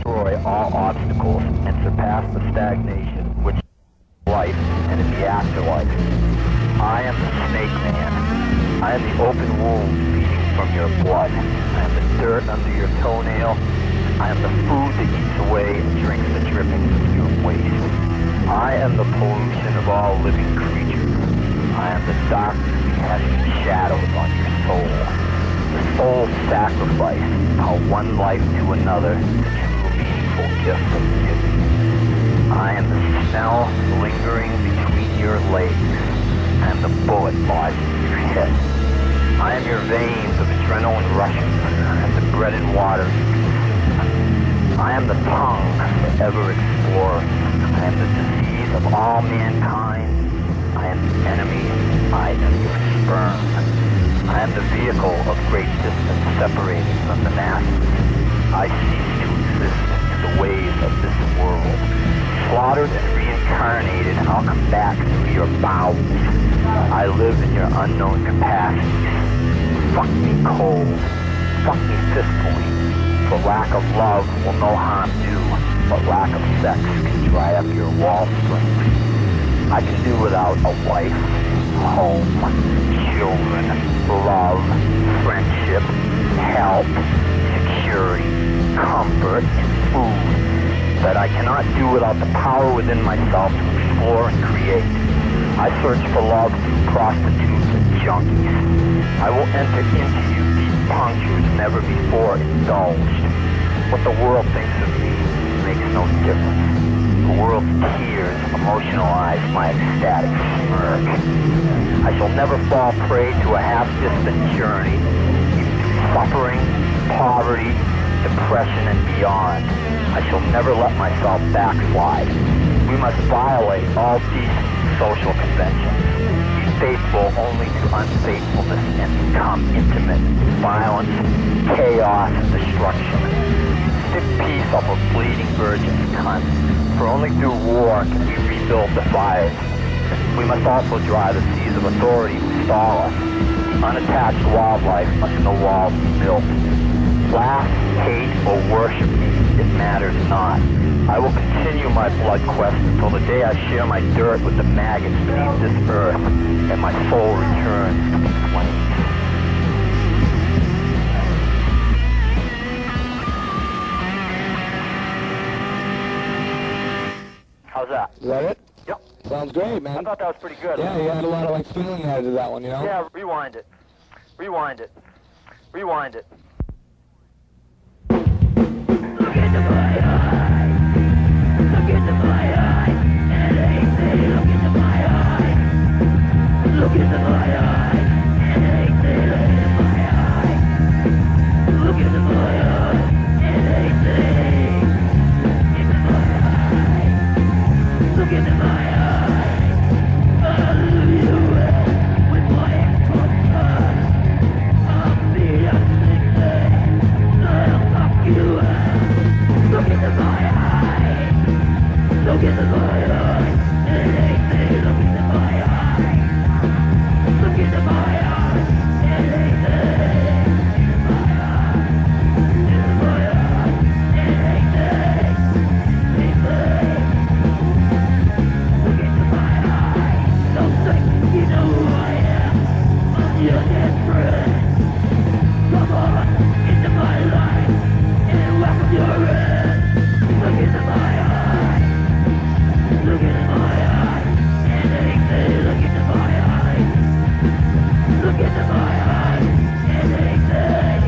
destroy all obstacles and surpass the stagnation which is life and in the afterlife. I am the snake man. I am the open wound feeding from your blood. I am the dirt under your toenail. I am the food that eats away and drinks the drippings of your waste. I am the pollution of all living creatures. I am the darkness casting shadows on your soul. The soul sacrifice, how one life to another, the true meaningful gift of giving. I am the smell lingering between your legs. I am the bullet lodged in your head. I am your veins of adrenaline rushing. I am the bread and water you consume. I am the tongue that ever explores. I am the disease of all mankind. I am the enemy. I am your sperm. I am the vehicle of great distance separating from the masses. I cease to exist in the ways of this world. Slaughtered and reincarnated, I'll come back through your bowels. I live in your unknown capacities. Fuck me cold. Fuck me fistfully. For lack of love will no harm do, but lack of sex can dry up your wall springs. I can do without a wife, home, children, love, friendship, help, security, comfort, and food. But I cannot do without the power within myself to explore and create. I search for love through prostitutes and junkies. I will enter into you deep punctures never before indulged. What the world thinks of me makes no difference. The world's tears emotionalize my ecstatic smirk. I shall never fall prey to a half-distant journey, even through suffering, poverty, depression, and beyond. I shall never let myself backslide. We must violate all decent social conventions. Be faithful only to unfaithfulness and become intimate in violence, chaos, and destruction. Stick peace off a bleeding virgin's cunt. For only through war can we rebuild the fires. We must also dry the seas of authority who stall us. The unattached wildlife under the walls we built. Laugh, hate, or worship me, it matters not. I will continue my blood quest until the day I share my dirt with the maggots beneath this earth, and my soul returns to the flames. How's that? Is that it? Yep. Sounds great, man. I thought that was pretty good. Yeah, you had a lot of like feeling added to that one, you know? Yeah, rewind it. Rewind it. Rewind it. Look into my eyes. Look into my eyes. And hate me. Look into my eyes. Look into my eyes. And hate me. Look into my eyes. Look into my eyes. And hate me. Into my eyes. Look into my eyes. I'll leave you with my ex-husband. I'll be a sick. I'll fuck you up. Look into my eyes. Look into my eyes. It ain't me. Look into my eyes. Look into my eyes. It ain't me. Into my eyes. Into my eyes. It ain't me. It's me. Look into my eyes. Don't think you know who I am. I'm your dead friend. Come on into my life and welcome your end. Look into my eyes. Look into my eyes. And anything. Look into my eyes. Look into my eyes. And anything.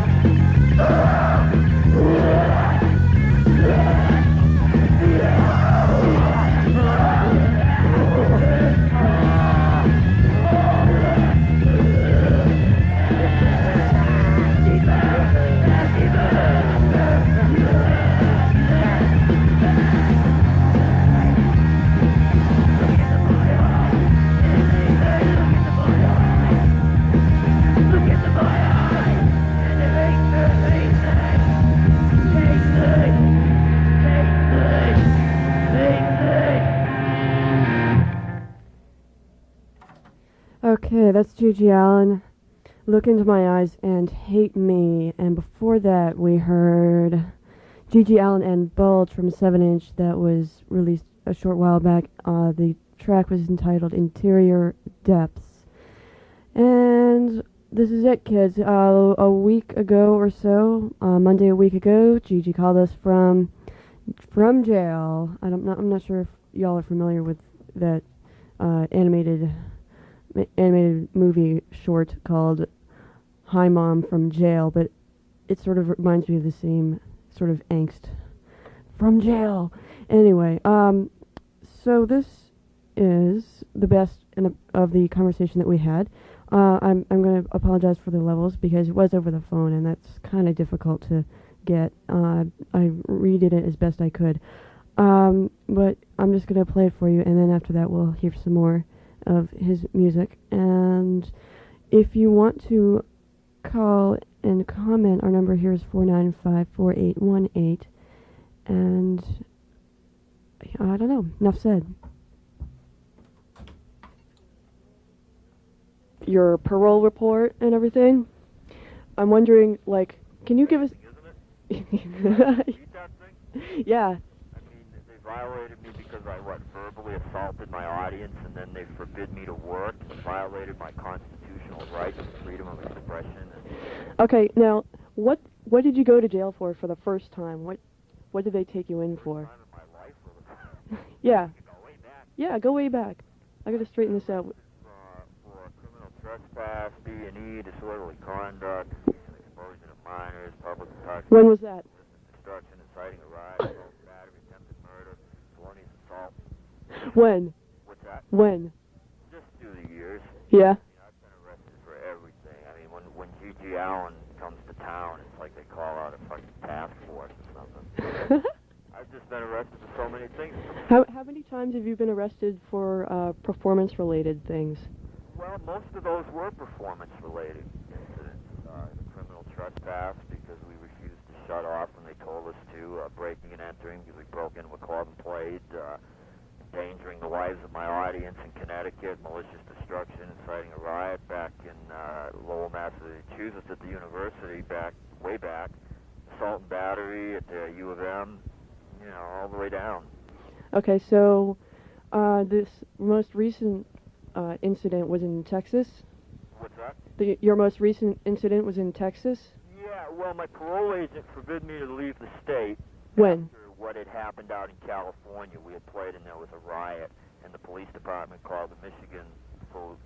Okay, that's Gigi Allin. Look into my eyes and hate me. And before that, we heard G.G. Allin and Bulge from 7 Inch that was released a short while back. The track was entitled Interior Depths. And this is it, kids. A week ago or so, Monday a week ago, Gigi called us from jail. I'm not sure if y'all are familiar with that animated movie short called Hi Mom from Jail, but it sort of reminds me of the same sort of angst from jail. Anyway, so this is the best of the conversation that we had. I'm going to apologize for the levels because it was over the phone and that's kind of difficult to get. I redid it as best I could. But I'm just going to play it for you, and then after that we'll hear some more of his music. And if you want to call and comment, our number here is 495-4818. And I don't know, enough said. Your parole report and everything. I'm wondering, like, can you give us... Yeah. They violated me because I, verbally assaulted my audience, and then they forbid me to work, and violated my constitutional rights and freedom of expression. Okay, now, what did you go to jail for the first time? What did they take you in for? Time in my life, or Yeah. go way back. Yeah, go way back. I gotta straighten this out. For criminal trespass, B&E, disorderly conduct, exposure to minors, public intoxication. When was that? Destruction, inciting a riot, assault, battery, attempted murder, felonious assault. When? What's that? When? Just through the years. Yeah. I've been arrested for everything. I mean, when G.G. Allin comes to town, it's like they call out a fucking task force or something. I've just been arrested for so many things. How many times have you been arrested for performance-related things? Well, most of those were performance-related incidents. The criminal trespass, because we refused to shut off when they told us to. Breaking and entering, because we broke into a club and played. Endangering the lives of my audience in Connecticut. Malicious destruction, inciting a riot back in Lowell, Massachusetts at the university, way back. Assault and battery at the U of M. You know, all the way down. Okay, so this most recent incident was in Texas? What's that? Your most recent incident was in Texas? Yeah, well, my parole agent forbid me to leave the state. When? After what had happened out in California. We had played and there was a riot, and the police department called the Michigan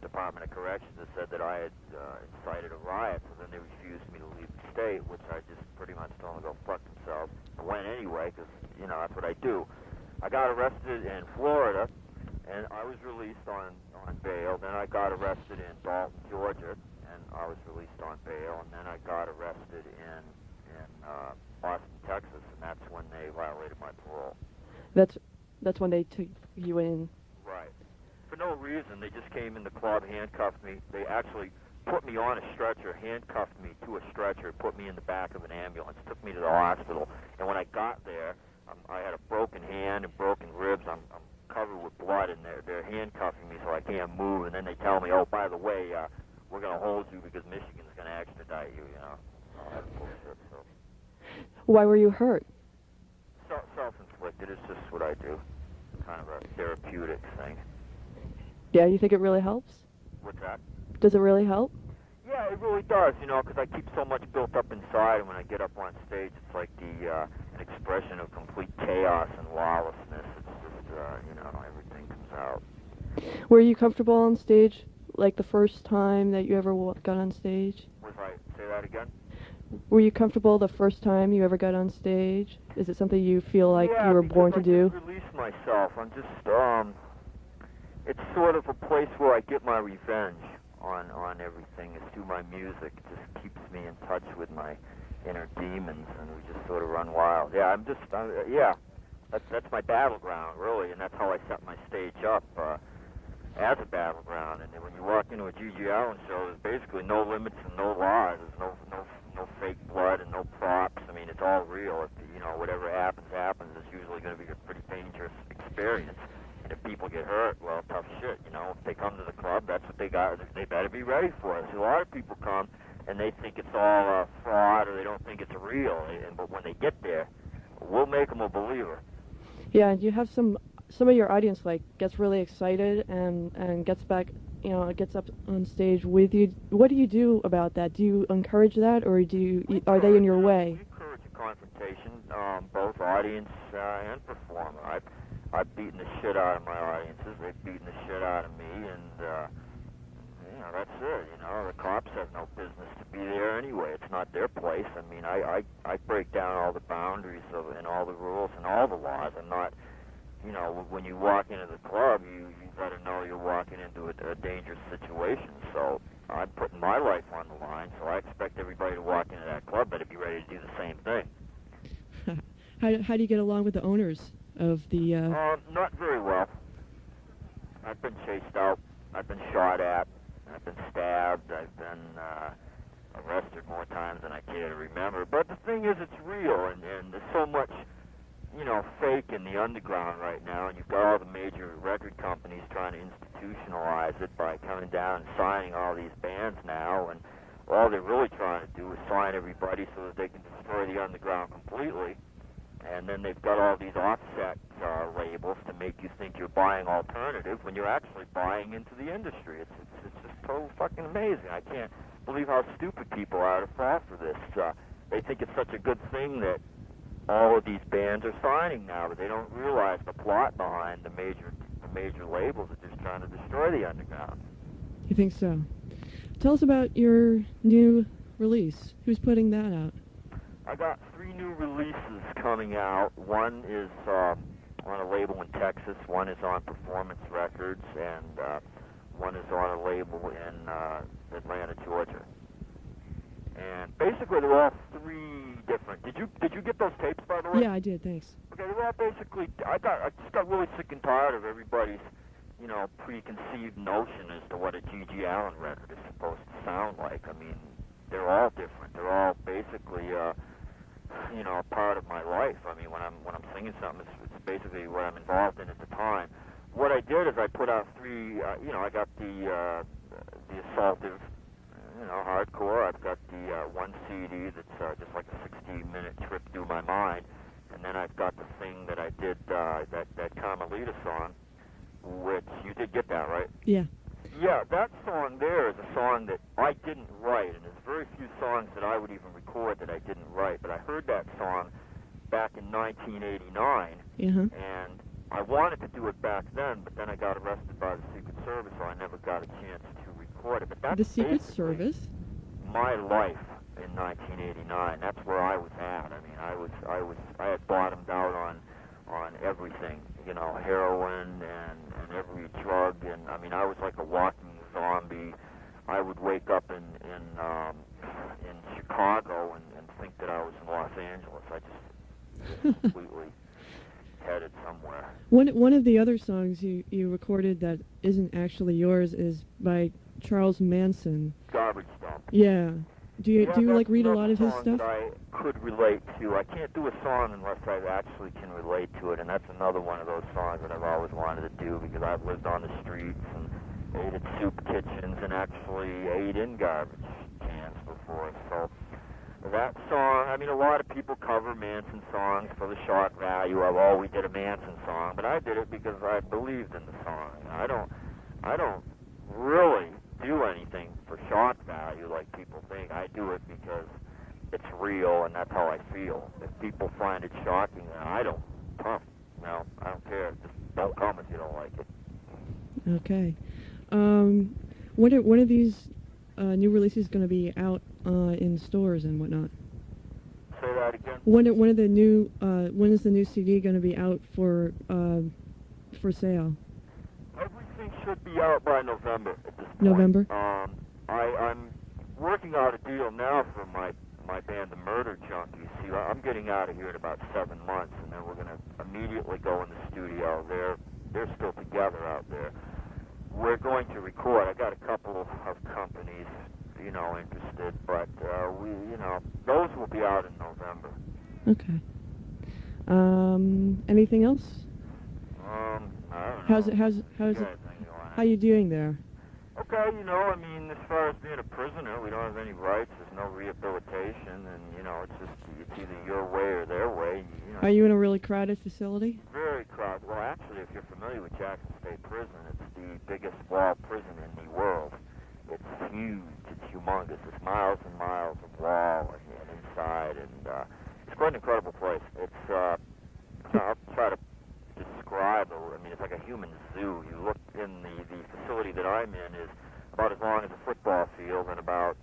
Department of Corrections and said that I had incited a riot, so then they refused me to leave the state, which I just pretty much told them to go fuck themselves. I went anyway, because, you know, that's what I do. I got arrested in Florida, and I was released on bail. Then I got arrested in Dalton, Georgia, and I was released on bail. And then I got arrested in Austin, Texas, and that's when they violated my parole. That's when they took you in. Right. For no reason. They just came in the club, handcuffed me. They actually put me on a stretcher, handcuffed me to a stretcher, put me in the back of an ambulance, took me to the hospital. And when I got there, I had a broken hand and broken ribs. I'm covered with blood, and they're handcuffing me so I can't move. And then they tell me, oh, by the way, we're going to hold you because Michigan's going to extradite you, you know. All that bullshit, so. Why were you hurt? Self-inflicted. It's just what I do. Kind of a therapeutic thing. Yeah, you think it really helps? What's that? Does it really help? Yeah, it really does, you know, because I keep so much built up inside, and when I get up on stage, it's like an expression of complete chaos and lawlessness. It's just, you know, everything comes out. Were you comfortable on stage, like the first time that you ever got on stage? Say that again? Were you comfortable the first time you ever got on stage? Is it something you feel like you were born to do? Yeah, because I just release myself. I'm just, it's sort of a place where I get my revenge on everything. It's through my music. It just keeps me in touch with my inner demons, and we just sort of run wild. Yeah, that's my battleground, really, and that's how I set my stage up, as a battleground. And then when you walk into a G.G. Allin show, there's basically no limits and no laws. There's no fake blood and no props. I mean, it's all real. If, you know, whatever happens. It's usually going to be a pretty dangerous experience. And if people get hurt, well, tough shit, you know. If they come to the club, that's what they got. They better be ready for it. So a lot of people come, and they think it's all fraud, or they don't think it's real. But when they get there, make them a believer. Yeah, and you have some of your audience like gets really excited and gets back, gets up on stage with you. What do you do about that? Do you encourage that, or are they in your way? We encourage a confrontation, both audience and performer. I've beaten the shit out of my audiences. They've beaten the shit out of me, and that's it. The cops have no business to be there anyway. It's not their place. I mean, I break down all the boundaries and all the rules and all the laws. I'm not, when you walk into the club, you got to know you're walking into a dangerous situation. So I'm putting my life on the line. So I expect everybody to walk into that club better be ready to do the same thing. How do you get along with the owners of the? Not very well. I've been chased out. I've been shot at. I've been stabbed. I've been arrested more times than I care to remember. But the thing is, it's real, and there's so much, fake in the underground right now, and you've got all the major record companies trying to institutionalize it by coming down and signing all these bands now, and all they're really trying to do is sign everybody so that they can destroy the underground completely. And then they've got all these offset labels to make you think you're buying alternative when you're actually buying into the industry. It's just so fucking amazing. I can't believe how stupid people are to fall for this. They think it's such a good thing that all of these bands are signing now, but they don't realize the plot behind the major labels are just trying to destroy the underground. You think so? Tell us about your new release. Who's putting that out? I got 3 new releases coming out. One is on a label in Texas, one is on Performance Records, and one is on a label in Atlanta, Georgia. And basically, they're all 3 different. Did you get those tapes, by the way? Yeah, I did. Thanks. Okay, they're all basically. I just got really sick and tired of everybody's, preconceived notion as to what a G.G. Allin record is supposed to sound like. I mean, they're all different. They're all basically, a part of my life. I mean, when I'm singing something, it's basically what I'm involved in at the time. What I did is I put out 3. I got the assaultive, hardcore. I've got the one CD that's just like a 60-minute trip through my mind, and then I've got the thing that I did, that Carmelita song, which you did get that, right? Yeah. Yeah, that song there is a song that I didn't write, and there's very few songs that I would even record that I didn't write, but I heard that song back in 1989, and I wanted to do it back then, but then I got arrested by the Secret Service, so I never got a chance to record it. But that's the Secret Service? My life in 1989. That's where I was at. I mean, I had bottomed out on everything, heroin and every drug, and I mean, I was like a walking zombie. I would wake up in Chicago and think that I was in Los Angeles. I just completely headed somewhere. One of the other songs you recorded that isn't actually yours is by Charles Manson. Garbage Dump. Yeah. Do you like read a that's lot of his song stuff? That I could relate to. I can't do a song unless I actually can relate to it, and that's another one of those songs that I've always wanted to do because I've lived on the streets and ate at soup kitchens and actually ate in garbage cans before. So that song, I mean, a lot of people cover Manson songs for the shock value of, oh, we did a Manson song, but I did it because I believed in the song. I don't really do anything for shock value like people think. I do it because it's real and that's how I feel. If people find it shocking, then I don't. No, I don't care. Just don't come if you don't like it. Okay. When are these new releases going to be out in stores and whatnot? Say that again. When is the new CD going to be out for sale? Everything should be out by November at this point. November? I'm working out a deal now for my band, the Murder Junkies. See, I'm getting out of here in about 7 months, and then we're going to immediately go in the studio. They're still together out there. We're going to record. I got a couple of companies, interested, but those will be out in November. Okay. Anything else? I don't know. How you doing there? Okay, I mean, as far as being a prisoner, we don't have any rights. There's no rehabilitation, and it's just you it's either your way or their way. You know, Are you in a really crowded facility? very crowded. Well, actually, if you're familiar with Jackson State Prison, it's the biggest wall prison in the world. It's huge. It's humongous. It's miles and miles of wall and inside, and it's quite an incredible place. It's I'll try to describe. I mean, it's like a human zoo. You look in the facility that I'm in is about as long as a football field and about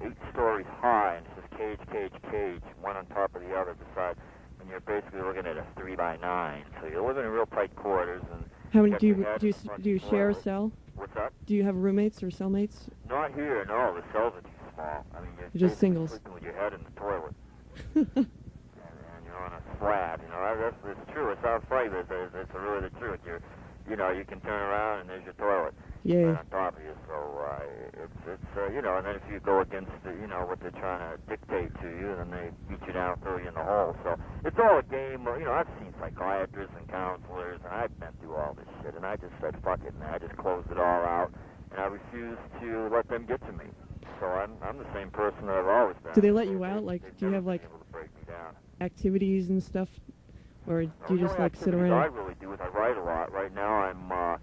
8 stories high, and it's just cage, one on top of the other beside. And you're basically looking at a 3x9, so you're living in real tight quarters. And How many got do your you head do? in You, front do you of the share a toilet. cell? What's that? Do you have roommates or cellmates? Not here, no. The cells are too small. I mean, you're Just basically singles. sleeping with your head in the toilet. and you're on a slab. You know, that's true. It sounds funny, but it's really the truth. You know, you can turn around and there's your toilet Yay. right on top of you. So it's you know, and then if you go against you know what they're trying to dictate to you, then they beat you down, throw you in the hole. So it's all a game. You know, I've seen psychiatrists and counselors, and I've been through all this shit, and I just said fuck it, man. I just closed it all out, and I refused to let them get to me. So I'm the same person that I've always been. Do they let you out? Like, They've do you never have been like able to break me down. activities and stuff, or do you The just only like sit activities I around? really do is I write a lot. Right now I'm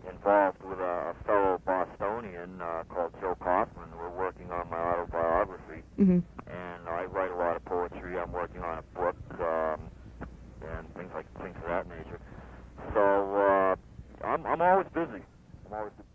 involved with a fellow Bostonian called Joe Kaufman. We're working on my autobiography, Mm-hmm. and I write a lot of poetry. I'm working on a book and things of that nature. So I'm always busy. I'm always busy.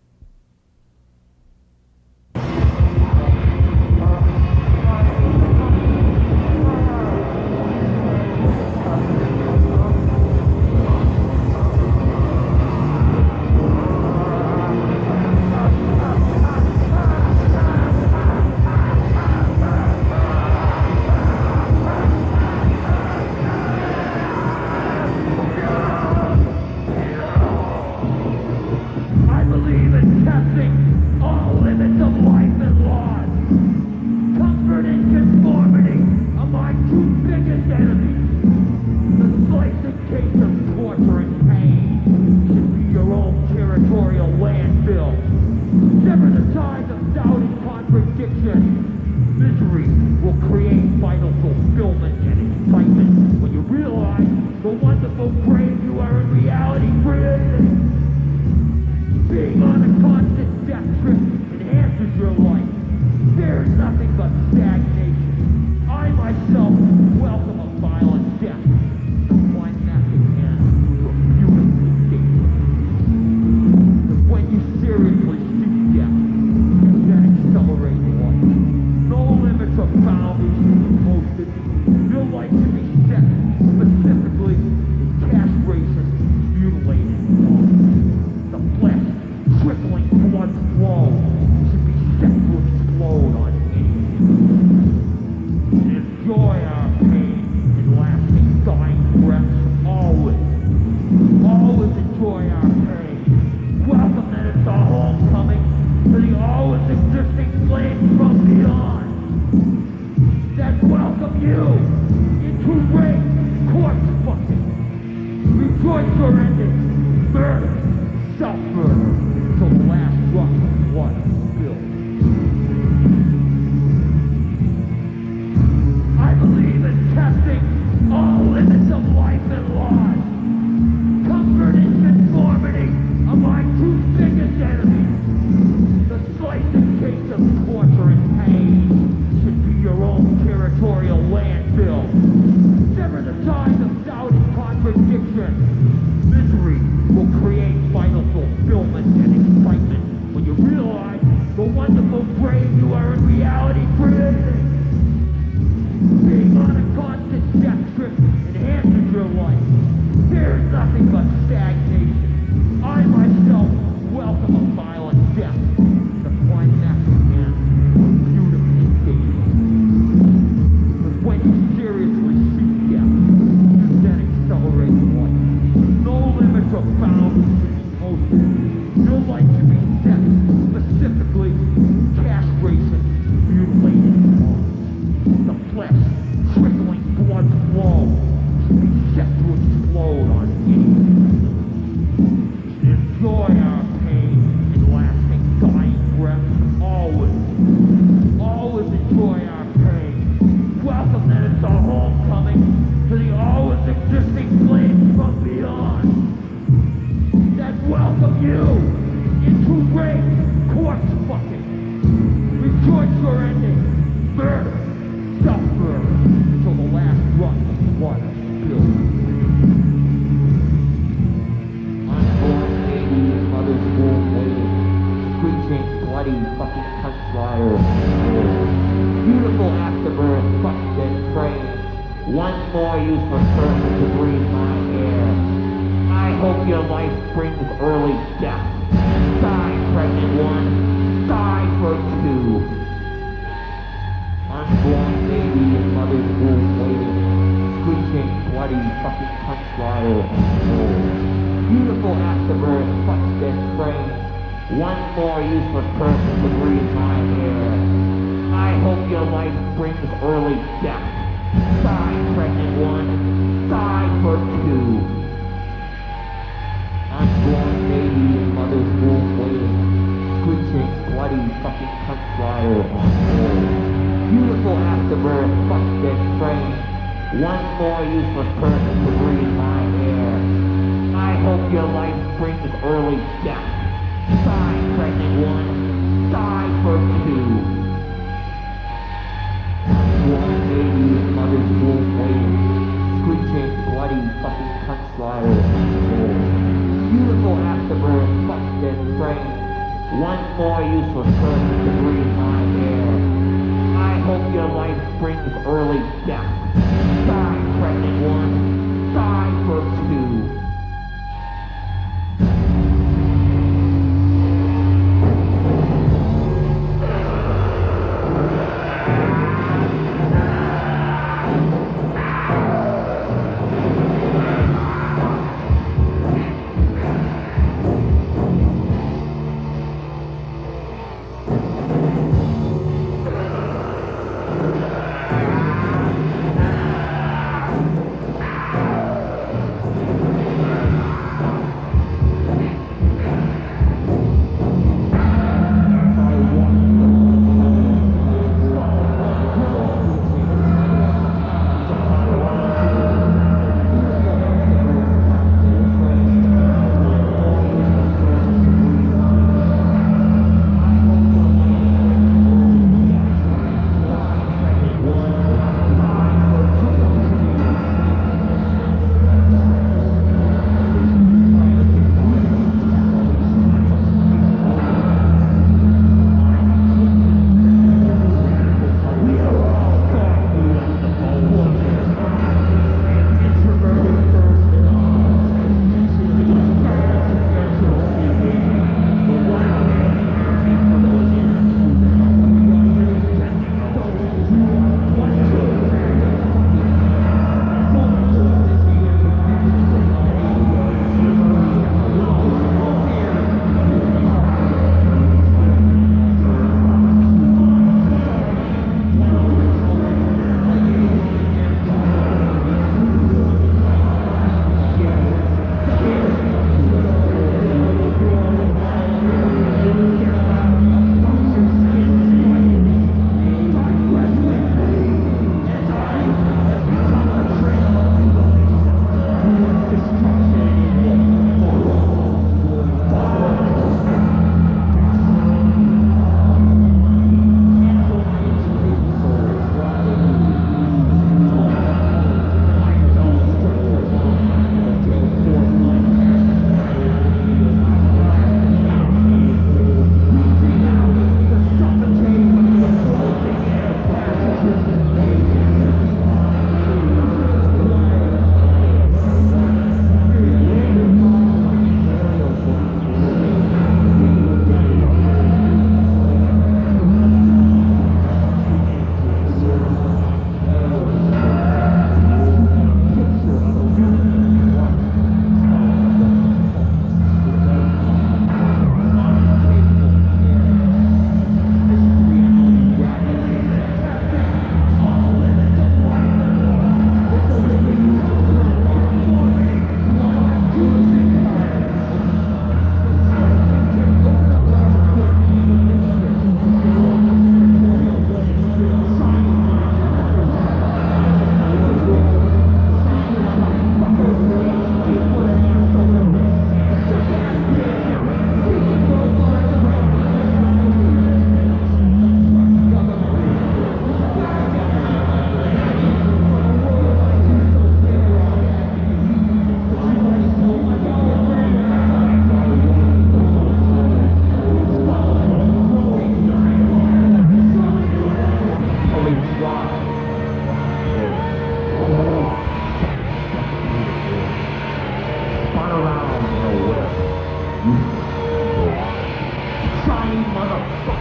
Welcome, then it's the whole person to breathe my air. I hope your life brings early death. Die, pregnant one. Die, first two. Unborn baby in mother's womb waiting. Screeching, bloody, fucking punch rider and soul. Beautiful afterbirth, fuck this train. One more useless person to breathe my air. I hope your life brings early death. Die, pregnant one. Die, first two. Unborn baby in mother's womb waiting. Screeching, bloody, fucking punch rider and soul. Beautiful afterbirth, fuck this train. One more useless person to breathe my air. I hope your life brings early death. Die, pregnant one. Die, first two. Unborn baby in mother's womb waiting. Screeching, bloody, fucking punch rider and soul. Beautiful afterbirth, fuck this train. One more useless person to breathe my air. I hope your life brings early death. Die, pregnant one. Die, first two.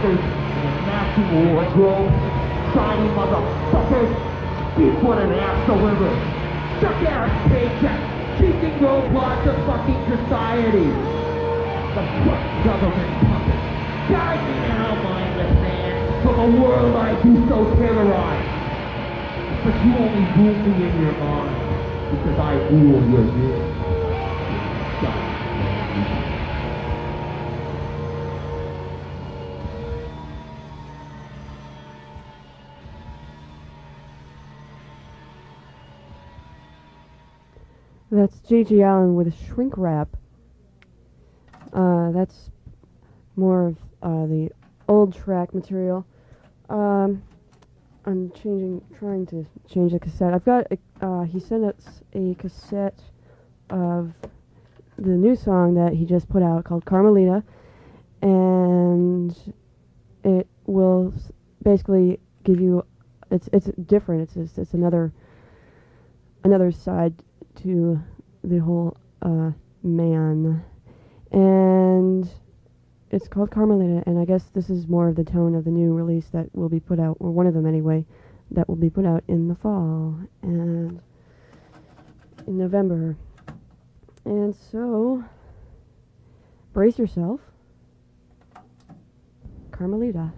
suckers in a matching wardrobe. Shiny motherfuckers. Speak what an ass delivers. Suck ass paycheck. Cheating robots of fucking society. The fuck government puppet. Guide me now, mindless man, from a world I do so terrorize. But you only rule me in your mind, because I rule your will. That's J.G. Allin with Shrink Wrap. That's more of the old track material. I'm trying to change the cassette. I've got he sent us a cassette of the new song that he just put out called Carmelita, and it will basically give you it's different. It's another side to the whole man, and it's called Carmelita, and I guess this is more of the tone of the new release that will be put out, or one of them anyway, that will be put out in the fall and in November. And so, brace yourself. Carmelita.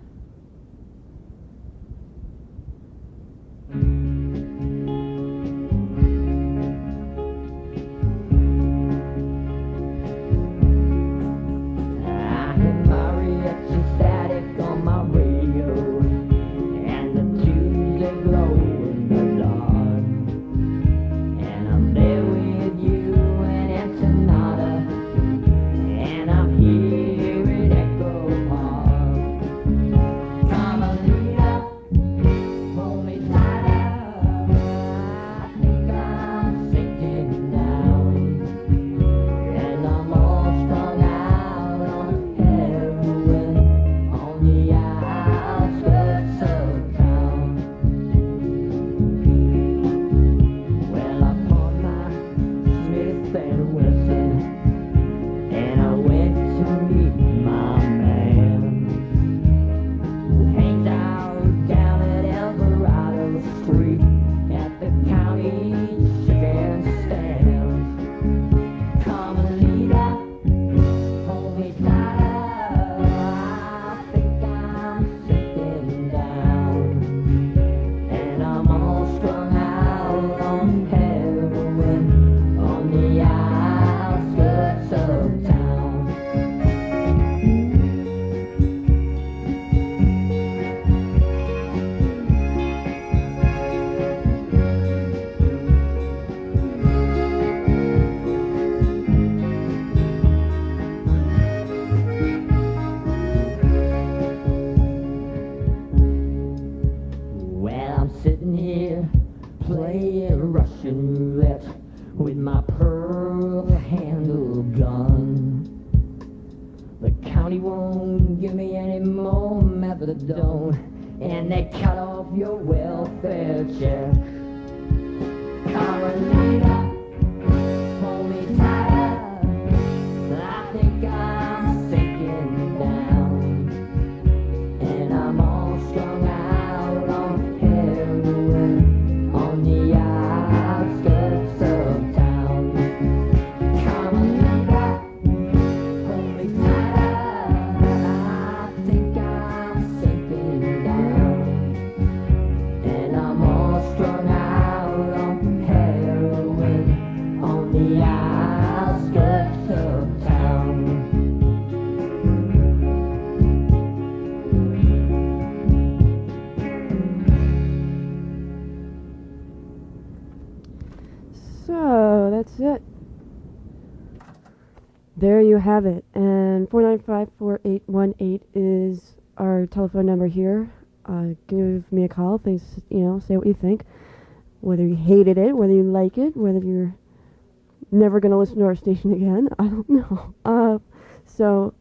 And they cut off your welfare check. Carmelita, hold me tighter. I think I'm sinking down, and I'm all strung out on heroin on the outskirts of town. Carmelita, hold me tighter. I think I'm sinking down, and I'm all strung out on heroin on the outskirts of town. So that's it. There you have it. And 495-4818 is our telephone number here. Give me a call. Please, say what you think. Whether you hated it, whether you like it, whether you're never going to listen to our station again. I don't know. So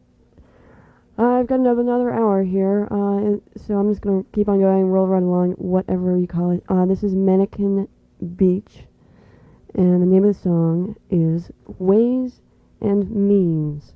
I've got another hour here. So I'm just going to keep on going, roll right along, whatever you call it. This is Mannequin Beach. And the name of the song is Ways and Means.